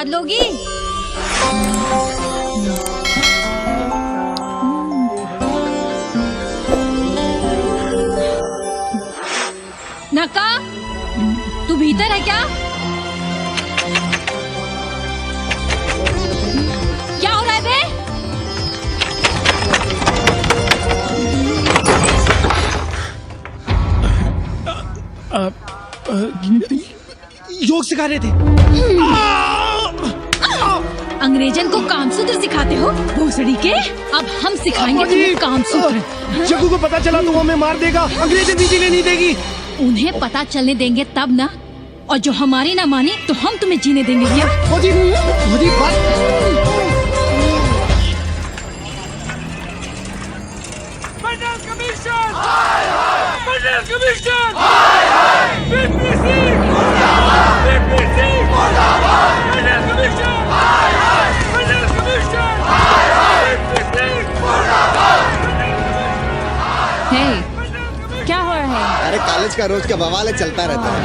लोगी नक्का, तू भीतर है क्या? क्या हो रहा है बे? योग सिखा रहे थे। अंग्रेजन को कामसूत्र सिखाते हो भोसड़ी के? अब हम सिखाएंगे तुम्हें कामसूत्र। जग्गू को पता चला तो वो हमें मार देगा, अंग्रेजन भी जीने नहीं देगी। उन्हें पता चलने देंगे तब ना, और जो हमारी ना माने तो हम तुम्हें जीने देंगे क्या? मोदी, मोदी बात। क्या हो रहा है? अरे कॉलेज का रोज का बवाल चलता रहता है।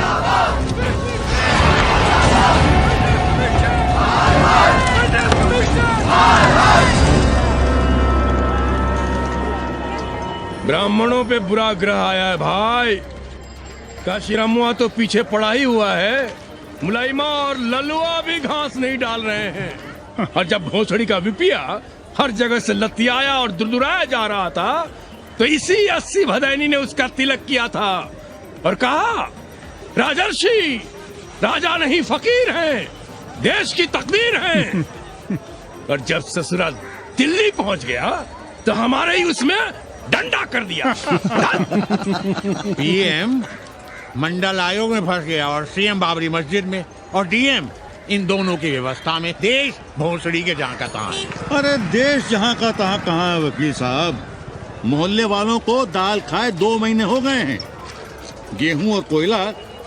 ब्राह्मणों पे बुरा ग्रह आया है भाई। काशीरामुआ तो पीछे पड़ा ही हुआ है, मुलाइमा और ललुआ भी घास नहीं डाल रहे हैं। और जब भोसड़ी का विपिया हर जगह से लतियाया और दुरदुराया जा रहा था, तो इसी 80 भदैनी ने उसका तिलक किया था और कहा, राजर्षि राजा नहीं फकीर हैं, देश की तकदीर हैं। और जब ससुरा दिल्ली पहुंच गया तो हमारे ही उसमें डंडा कर दिया। पीएम मंडल आयोग में फंस गया और सीएम बाबरी मस्जिद में, और डीएम इन दोनों की व्यवस्था में। देश भोसड़ी के जहाँ का तहाँ है। अरे देश जहाँ का तहाँ कहाँ है वकील साहब? मोहल्ले वालों को दाल खाए 2 महीने हो गए हैं। गेहूं और कोयला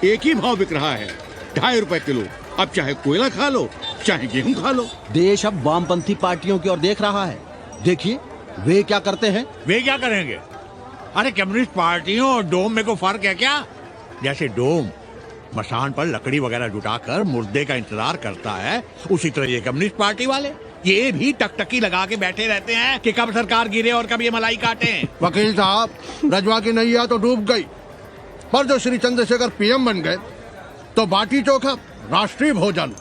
एक ही भाव बिक रहा है, 2.5 रुपए किलो। अब चाहे कोयला खा लो चाहे गेहूं खा लो। देश अब वामपंथी पार्टियों की ओर देख रहा है। देखिए वे क्या करते हैं। वे क्या करेंगे? अरे कम्युनिस्ट पार्टियों और डोम में को फर्क है क्या? जैसे डोम मसान पर लकड़ी वगैरह जुटाकर मुर्दे का इंतजार करता है, उसी तरह ये कम्युनिस्ट पार्टी वाले ये भी टकटकी लगा के बैठे रहते हैं कि कब सरकार गिरे और कब ये मलाई काटे। वकील साहब, रजवा की नैया तो डूब गई, पर जो श्री चंद्रशेखर पीएम बन गए तो बाटी चोखा राष्ट्रीय भोजन,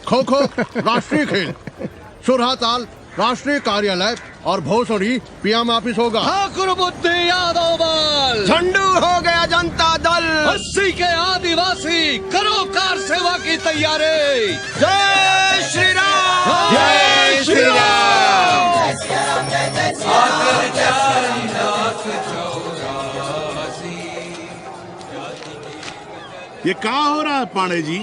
खो खो राष्ट्रीय खेल, सुरहा ताल राष्ट्रीय कार्यालय और भोसड़ी पीएम ऑफिस होगा। ठाकुर बुद्धि यादव बल, झंडू हो गया जनता दल, 80 के आदिवासी करो कार सेवा की तैयारी। जय श्री राम, जय श्री राम। ये क्या हो रहा है पांडे जी?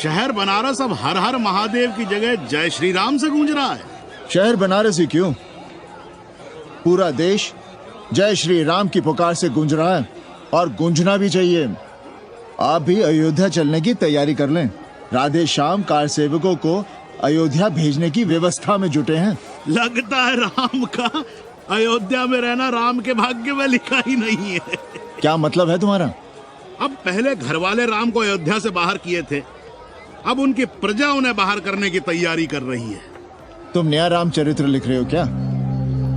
शहर बनारस अब हर हर महादेव की जगह जय श्री राम से गूंज रहा है। शहर बनारस ही क्यों, पूरा देश जय श्री राम की पुकार से गूंज रहा है, और गूंजना भी चाहिए। आप भी अयोध्या चलने की तैयारी कर लें। राधे श्याम कार सेवकों को अयोध्या भेजने की व्यवस्था में जुटे हैं। लगता है राम का अयोध्या में रहना राम के भाग्य में लिखा ही नहीं है। क्या मतलब है तुम्हारा? अब पहले घर वाले राम को अयोध्या से बाहर किए थे, अब उनकी प्रजा उन्हें बाहर करने की तैयारी कर रही है। तुम नया रामचरित्र लिख रहे हो क्या?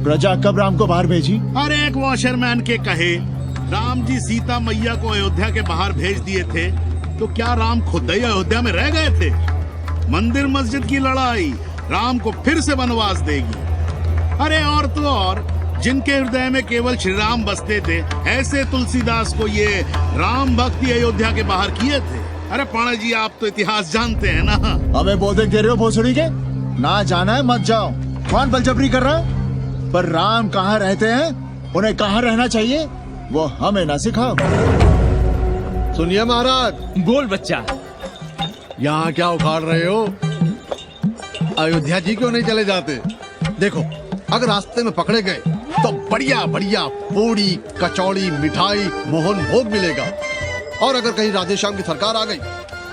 प्रजा कब राम को बाहर भेजी? अरे एक वॉशरमैन के कहे राम जी सीता मैया को अयोध्या के बाहर भेज दिए थे, तो क्या राम खुद ही अयोध्या में रह गए थे? मंदिर मस्जिद की लड़ाई राम को फिर से वनवास देगी। अरे और तो और, जिनके हृदय में केवल श्री राम बसते थे, ऐसे तुलसीदास को ये राम भक्ति अयोध्या के बाहर किए थे। अरे पाणा जी, आप तो इतिहास जानते हैं ना। हमें बोधक दे रहे हो भोसड़ी के? ना जाना है मत जाओ। कौन बलजबरी कर रहा है? पर राम कहाँ रहते हैं, उन्हें कहाँ रहना चाहिए, वो हमें ना सिखाओ। सुनिए महाराज। बोल बच्चा। यहाँ क्या उखाड़ रहे हो? अयोध्या जी क्यों नहीं चले जाते? देखो, अगर रास्ते में पकड़े गए तो बढ़िया बढ़िया पूड़ी कचौड़ी मिठाई मोहन भोग मिलेगा, और अगर कहीं राधे श्याम की सरकार आ गई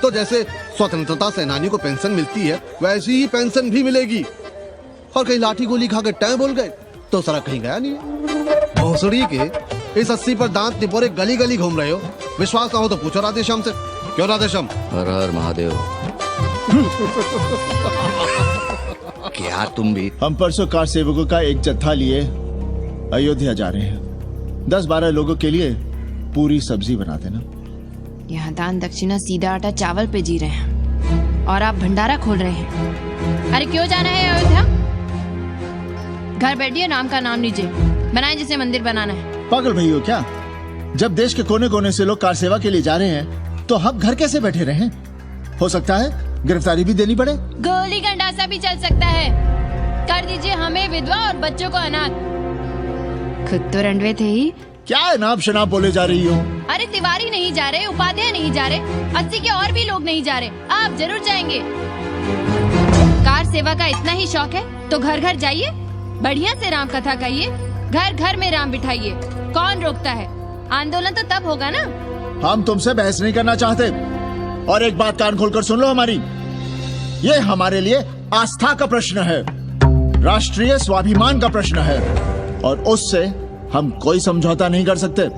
तो जैसे स्वतंत्रता सेनानियों को पेंशन मिलती है वैसी ही पेंशन भी मिलेगी। और कहीं लाठी गोली खा के टैं बोल गए तो सड़क कहीं गया नहीं है। भोसड़ी के इस 80 पर दांत टिपोरे गली गली घूम रहे हो। विश्वास ना हो तो पूछो राधे श्याम से। क्यों राधे श्याम? हर हर महादेव। क्या तुम भी? हम परसों कार सेवकों का एक जत्था लिए अयोध्या जा रहे हैं। 10-12 लोगों के लिए पूरी सब्जी बना देना। यहाँ दान दक्षिणा सीधा आटा चावल पे जी रहे हैं और आप भंडारा खोल रहे हैं। अरे क्यों जाना है अयोध्या? घर बैठिए, राम का नाम लीजिए, बनाए जिसे मंदिर बनाना है। पागल भई हो क्या? जब देश के कोने कोने से लोग कार सेवा के लिए जा रहे हैं तो हम घर कैसे बैठे रहें? हो सकता है गिरफ्तारी भी देनी पड़े। गोली गंडासा भी चल सकता है। कर दीजिए हमें विधवा और बच्चों को अनाथ। खुद तो रंडवे थे ही। क्या अनाप शनाप बोले जा रही हो? अरे तिवारी नहीं जा रहे, उपाध्याय नहीं जा रहे, 80 के और भी लोग नहीं जा रहे। आप जरूर जाएंगे। कार सेवा का इतना ही शौक है तो घर घर जाइए, बढ़िया से राम कथा कहिए, घर घर में राम बिठाइए। कौन रोकता है? आंदोलन तो तब होगा ना। हम तुमसे बहस नहीं करना चाहते। और एक बात कान खोलकर सुन लो हमारी, ये हमारे लिए आस्था का प्रश्न है, राष्ट्रीय स्वाभिमान का प्रश्न है, और उससे हम कोई समझौता नहीं कर सकते।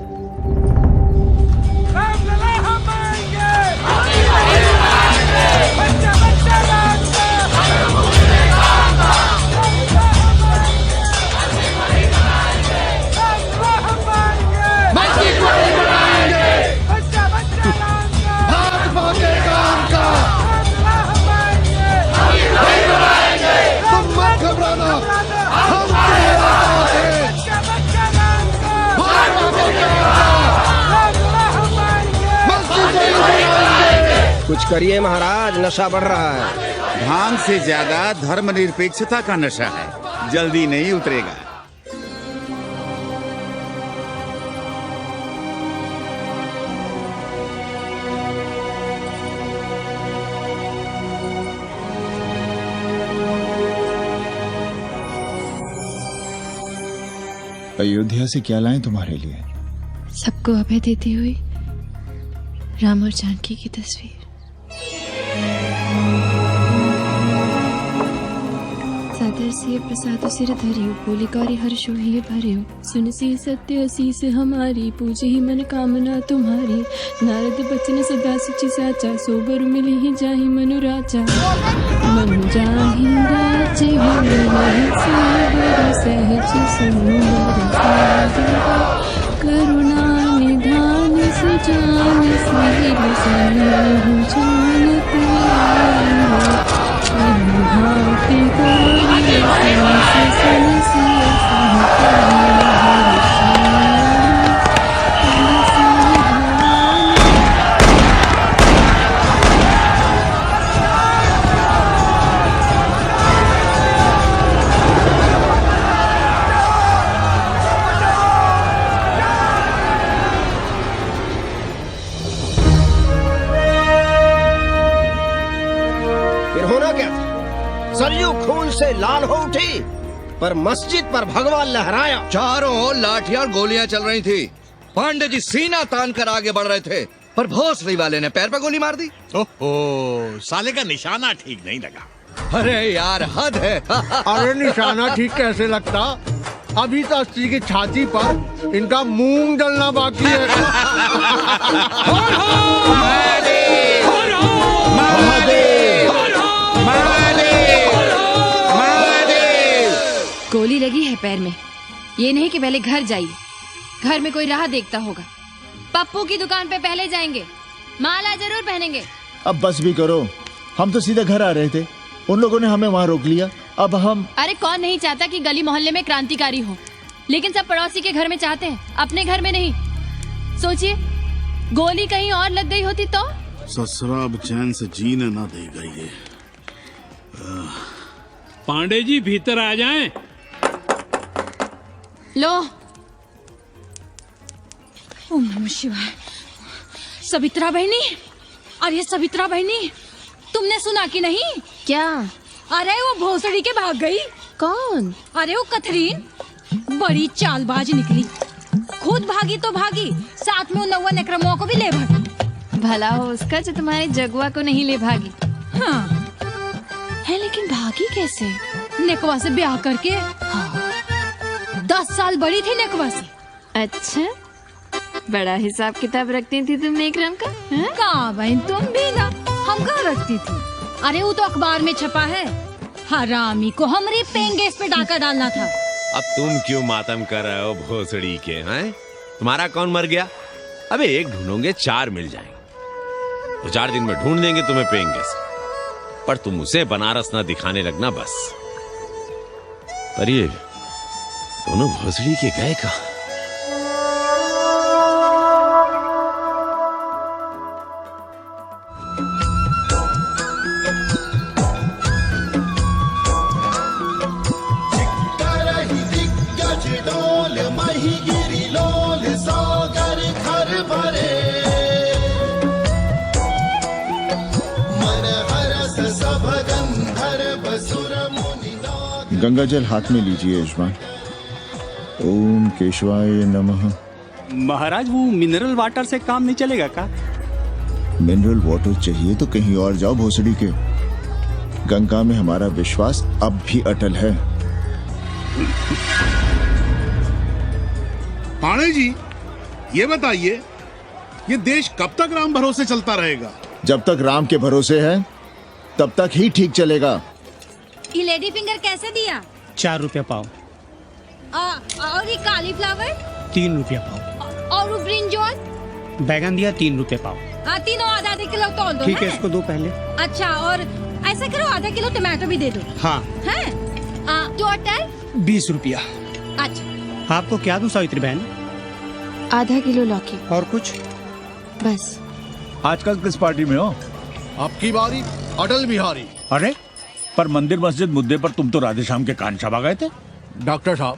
कुछ करिए महाराज, नशा बढ़ रहा है। भांग से ज्यादा धर्मनिरपेक्षता का नशा है, जल्दी नहीं उतरेगा। अयोध्या से क्या लाएं तुम्हारे लिए? सबको अभय देती हुई राम और जानकी की तस्वीर। सादर से प्रसाद सिर धरियो, बोली गौरी हर्षो ही भरियो, सुन सी सत्य असीस हमारी, पूजे ही मन कामना तुम्हारी। नारद बचन सदा सुचि साचा, सोबर मिली ही जाहि मनु राजा। मनु जाहि राजे मिलहि सोबर, सहज सुंदर करुणा निधान सुजान सील सनहु जानत भाति गौरी सन सिय सरयू खून से लाल हो उठी, पर मस्जिद पर भगवा लहराया। चारों ओर लाठियां और गोलियां चल रही थी। पांडे जी सीना तान कर आगे बढ़ रहे थे, पर भोसड़ी वाले ने पैर पे गोली मार दी। ओहो, साले का निशाना ठीक नहीं लगा। अरे यार हद है। अरे निशाना ठीक कैसे लगता? अभी तो अस्सी की छाती पर इनका मूंग जलना बाकी है। गोली लगी है पैर में, ये नहीं कि पहले घर जाइए, घर में कोई राह देखता होगा। पप्पू की दुकान पे पहले जाएंगे, माला जरूर पहनेंगे। अब बस भी करो, हम तो सीधे घर आ रहे थे, उन लोगों ने हमें वहाँ रोक लिया। अब हम अरे कौन नहीं चाहता कि गली मोहल्ले में क्रांतिकारी हो, लेकिन सब पड़ोसी के घर में चाहते हैं, अपने घर में नहीं। सोचिए, गोली कहीं और लग गई होती तो? ससुरा अब चैन से जीने ना देगा ये। पांडे जी भीतर आ जाएं। लो। ओम नमः शिवाय। सवित्रा बहनी, अरे सवित्रा बहनी, तुमने सुना कि नहीं? क्या? अरे वो भोसड़ी के भाग गई। कौन? अरे वो कथरीन, बड़ी चालबाज निकली। खुद भागी तो भागी, साथ में उन 9 नक्रमुओं को भी ले भागी। भला हो उसका जो तुम्हारे जगुआ को नहीं ले भागी। हाँ है, लेकिन भागी कैसे? नेकवा से ब्याह करके। हाँ। 10 साल बड़ी थी नेकवा से। अच्छा, बड़ा हिसाब किताब रखती थी तुम नेकरम का? कहाँ बहन, तुम भी ना, हम कहाँ रखती थी। अरे वो तो अखबार में छपा है। हरामी को हमारी पेइंग गेस्ट पे डाका डालना था। अब तुम क्यों मातम कर रहे हो भोसड़ी के? हैं तुम्हारा कौन मर गया? अबे एक ढूंढोगे 4 मिल जाएंगे। तो 4 दिन में ढूंढ देंगे तुम्हें पेंगे से। पर तुम उसे बनारस ना दिखाने लगना बस। पर ये दोनों भोसड़ी के गए कहां? गंगा जल हाथ में लीजिए यजमान। ओम केशवाय नमः। महाराज वो मिनरल वाटर से काम नहीं चलेगा का? मिनरल वाटर चाहिए तो कहीं और जाओ भोसड़ी के। गंगा में हमारा विश्वास अब भी अटल है। पाणे जी ये बताइए, ये देश कब तक राम भरोसे चलता रहेगा? जब तक राम के भरोसे है तब तक ही ठीक चलेगा। ये लेडी फिंगर कैसे दिया? 4 रुपया पाव। और ये कालीफ्लावर? 3 रुपया पाव। और वो ब्रिंजॉल? बैगन दिया 3 रुपये पाव। तीनों आधा किलो तोल दो। ठीक है, इसको दो पहले। अच्छा, और ऐसा करो आधा किलो टमाटो भी दे दो। हाँ। हैं? टोटल 20 रुपया। अच्छा, आपको क्या दूं सावित्री बहन? आधा किलो लौकी। और कुछ? बस। आजकल किस पार्टी में हो? आपकी बारी अटल बिहारी। अरे पर मंदिर मस्जिद मुद्दे पर तुम तो राधेश्याम के कान चबा गए थे। डॉक्टर साहब,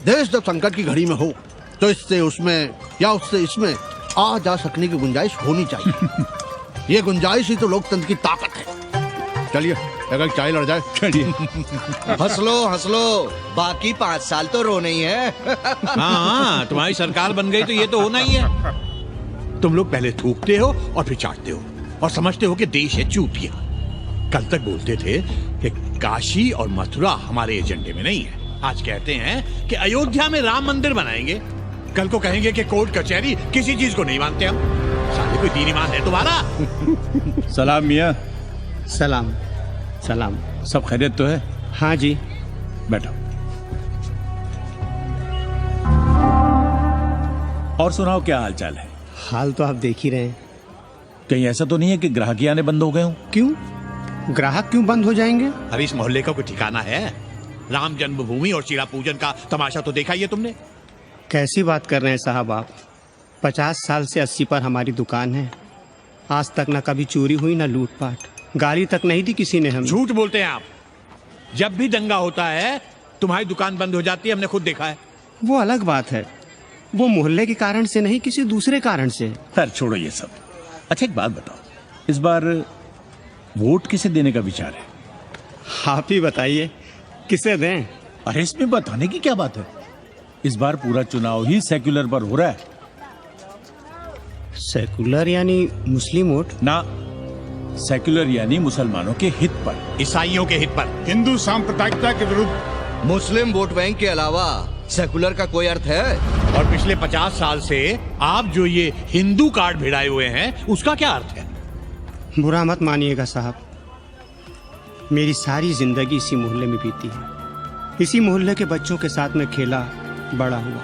देश जब संकट की घड़ी में हो तो इससे उसमें या उससे इसमें आ जा सकने की गुंजाइश होनी चाहिए। ये गुंजाइश ही तो लोकतंत्र की ताकत है। चलिए अगर चाय लड़ जाए। चलिए हंस लो, बाकी 5 साल तो रोना ही है। हाँ, तुम्हारी सरकार बन गई तो ये तो होना ही है। तुम लोग पहले थूकते हो और फिर चाटते हो और समझते हो कि देश है चूतिया। कल तक बोलते थे कि काशी और मथुरा हमारे एजेंडे में नहीं है। आज कहते हैं कि अयोध्या में राम मंदिर बनाएंगे। कल को कहेंगे कि कोर्ट कचहरी किसी चीज को नहीं मानते हम। साले कोई दीन ईमान है तुम्हारा? सलाम मियाँ। सलाम। सलाम। सब खैरियत तो है? हाँ जी। बैठो। और सुनाओ, क्या हाल चाल है? हाल तो आप देख ही रहे हैं। कहीं ऐसा तो नहीं है कि ग्राहक आने बंद हो गए हो? क्यों? ग्राहक क्यों बंद हो जाएंगे? अरे इस मोहल्ले का कोई ठिकाना है? राम जन्मभूमि और शीला पूजन का तमाशा तो देखा ही है तुमने। कैसी बात कर रहे हैं साहब आप? 50 साल से 80 पर हमारी दुकान है। आज तक ना कभी चोरी हुई ना लूटपाट। गाली तक नहीं दी किसी ने हमें। झूठ बोलते हैं आप। जब भी दंगा होता है तुम्हारी दुकान बंद हो जाती है, हमने खुद देखा है। वो अलग बात है, वो मोहल्ले के कारण से नहीं, किसी दूसरे कारण से। खैर छोड़ो ये सब। अच्छा एक बात बताओ, इस बार वोट किसे देने का विचार है? आप ही बताइए, किसे दें? अरे इसमें बताने की क्या बात है? इस बार पूरा चुनाव ही सेक्युलर पर हो रहा है। सेक्युलर यानी मुस्लिम वोट? ना, सेक्युलर यानी मुसलमानों के हित पर, ईसाइयों के हित पर, हिंदू सांप्रदायिकता के विरुद्ध। मुस्लिम वोट बैंक के अलावा सेकुलर का कोई अर्थ है? और पिछले 50 साल से आप जो ये हिंदू कार्ड भिड़ाए हुए हैं उसका क्या अर्थ है? बुरा मत मानिएगा साहब, मेरी सारी जिंदगी इसी मोहल्ले में बीती है। इसी मोहल्ले के बच्चों के साथ में खेला बड़ा हुआ।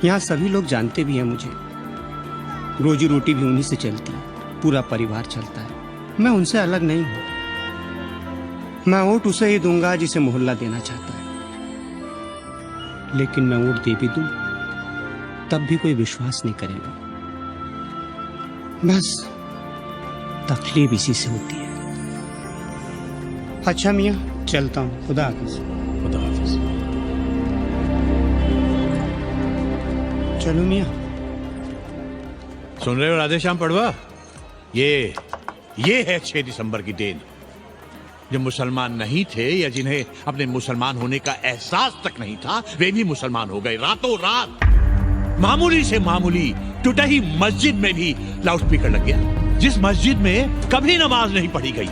यहाँ सभी लोग जानते भी हैं मुझे। रोजी रोटी भी उन्हीं से चलती है, पूरा परिवार चलता है। मैं उनसे अलग नहीं हूं। मैं वोट उसे ही दूंगा जिसे मोहल्ला देना चाहता है। लेकिन मैं वोट दे भी दूं तब भी कोई विश्वास नहीं करेगा। बस तकलीफ इसी से होती है। अच्छा मियाँ, चलता हूँ। खुदा हाफिज। खुदा हाफिज। चलो मियाँ। सुन रहे हो राधेश्याम पड़वा? ये है 6 दिसंबर की देन। जो मुसलमान नहीं थे या जिन्हें अपने मुसलमान होने का एहसास तक नहीं था, वे भी मुसलमान हो गए रातों रात। मामूली से मामूली टूटी मस्जिद में भी लाउडस्पीकर लग गया। जिस मस्जिद में कभी नमाज नहीं पढ़ी गई,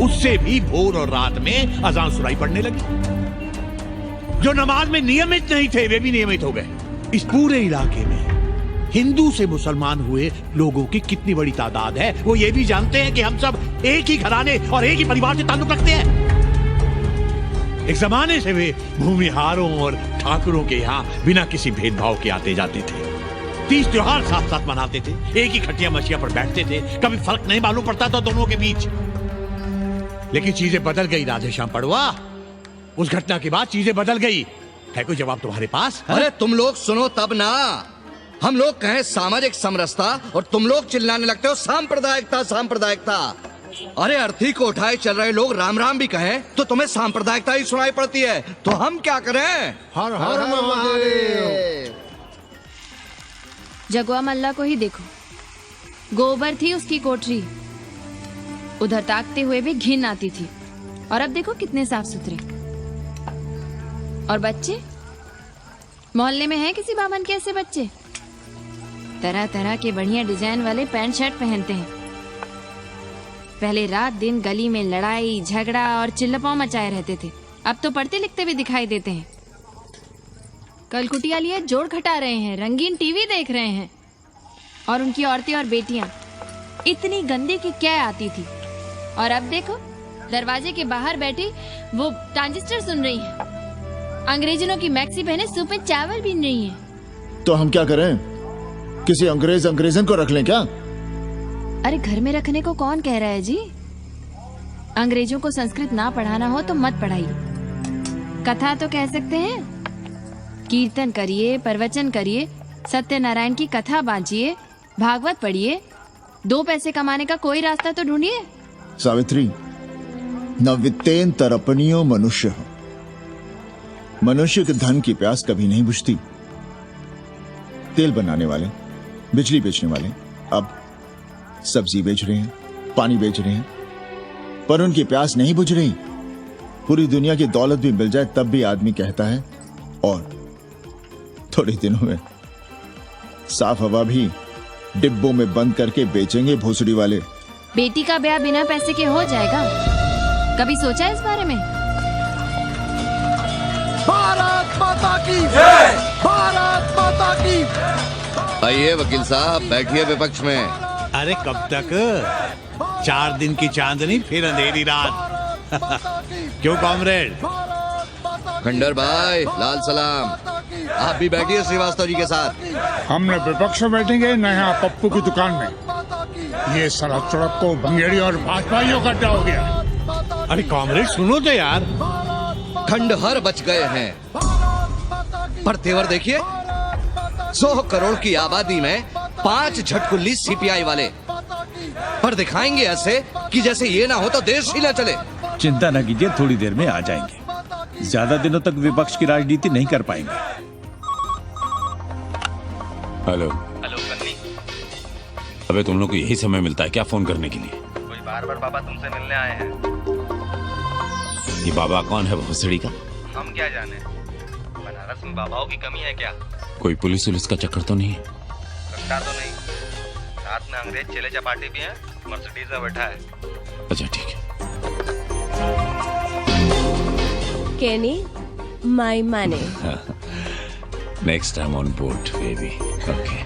उससे भी भोर और रात में अजान सुनाई पड़ने लगी। जो नमाज में नियमित नहीं थे, वे भी नियमित हो गए। इस पूरे इलाके में हिंदू से मुसलमान हुए लोगों की कितनी बड़ी तादाद है वो ये भी जानते हैं कि हम सब एक ही घराने और एक ही परिवार से ताल्लुक रखते हैं। एक जमाने से वे भूमिहारों और ठाकुरों के यहाँ बिना किसी भेदभाव के आते जाते थे। 30 त्योहार साथ साथ मनाते थे, एक ही खटिया मछिया पर बैठते थे, कभी फर्क नहीं मालूम पड़ता था दोनों के बीच। लेकिन चीजें बदल गई राधेश्याम पड़वा, उस घटना के बाद चीजें बदल गई। है कोई जवाब तुम्हारे पास? अरे तुम लोग सुनो तब ना, हम लोग कहें सामाजिक समरसता और तुम लोग चिल्लाने लगते हो सांप्रदायिकता सांप्रदायिकता। अरे अर्थी को उठाए चल रहे लोग राम राम भी कहें तो तुम्हें सांप्रदायिकता ही सुनाई पड़ती है, तो हम क्या करें? हर हर महादेव। जगुआ मल्ला को ही देखो, गोबर थी उसकी कोठरी, उधर ताकते हुए भी घिन आती थी, और अब देखो कितने साफ सुथरे। और बच्चे मोहल्ले में हैं किसी बामन के ऐसे बच्चे? तरह तरह के बढ़िया डिजाइन वाले पैंट शर्ट पहनते हैं। पहले रात दिन गली में लड़ाई झगड़ा और चिल्लपाव मचाए रहते थे, अब तो पढ़ते लिखते भी दिखाई देते हैं। कल कुटिया लिए जोड़ घटा रहे हैं, रंगीन टीवी देख रहे हैं, और उनकी औरतें और बेटियां इतनी गंदी की क्या आती थी, और अब देखो दरवाजे के बाहर बैठी वो ट्रांजिस्टर सुन रही है, अंग्रेजनों की मैक्सी पहने सूप में चावल भी नहीं है। तो हम क्या करें? किसी अंग्रेजन को रख लें क्या? अरे घर में रखने को कौन कह रहा है जी? अंग्रेजों को संस्कृत ना पढ़ाना हो तो मत पढ़ाइए, कथा तो कह सकते हैं, कीर्तन करिए, प्रवचन करिए, सत्यनारायण की कथा बांचिए, भागवत पढ़िए, 2 पैसे कमाने का कोई रास्ता तो ढूंढिए। सावित्री, न वित्तेन तरपनियो मनुष्य, मनुष्य के धन की प्यास कभी नहीं बुझती। तेल बनाने वाले, बिजली बेचने वाले अब सब्जी बेच रहे हैं, पानी बेच रहे हैं, पर उनकी प्यास नहीं बुझ रही। पूरी दुनिया की दौलत भी मिल जाए तब भी आदमी कहता है, और थोड़े दिनों में साफ हवा भी डिब्बों में बंद करके बेचेंगे भोसड़ी वाले। बेटी का ब्याह बिना पैसे के हो जाएगा? कभी सोचा इस बारे में? भारत माता की जय! भारत माता की। आइए वकील साहब, बैठिए विपक्ष में। अरे कब तक? 4 दिन की चांदनी फिर अंधेरी रात। क्यों कॉमरेड? खंडर भाई, लाल सलाम, आप भी बैठिए श्रीवास्तव जी के साथ। हम न विपक्ष में बैठेंगे न यहाँ पप्पू की दुकान में। ये सड़क सड़क को भंगेड़ी और भाजपाइयों का अड्डा हो गया। अरे कॉमरेड सुनो तो यार, खंडहर बच गए हैं, पर तेवर देखिए, 100 करोड़ की आबादी में 5 झटकुल्ली सीपीआई वाले, पर दिखाएंगे ऐसे कि जैसे ये ना हो तो देश ही ना चले। चिंता न कीजिए, थोड़ी देर में आ जाएंगे। ज्यादा दिनों तक विपक्ष की राजनीति नहीं कर पाएंगे। हेलो कन्नी। अबे तुम लोग को यही समय मिलता है क्या फोन करने के लिए? कोई बार-बार बाबा तुमसे मिलने आए हैं। ये बाबा कौन है भोसड़ी का? हम क्या जाने, बनारस में बाबाओं की कमी है क्या? कोई पुलिस उलिस का चक्कर तो नहीं है? रफ्तार तो नहीं, साथ में अंग्रेज चेले चपाटी भी हैं, मर्सिडीज में बैठा है। अच्छा ठीक है। Kenny, my money. Next time on board, baby. Okay.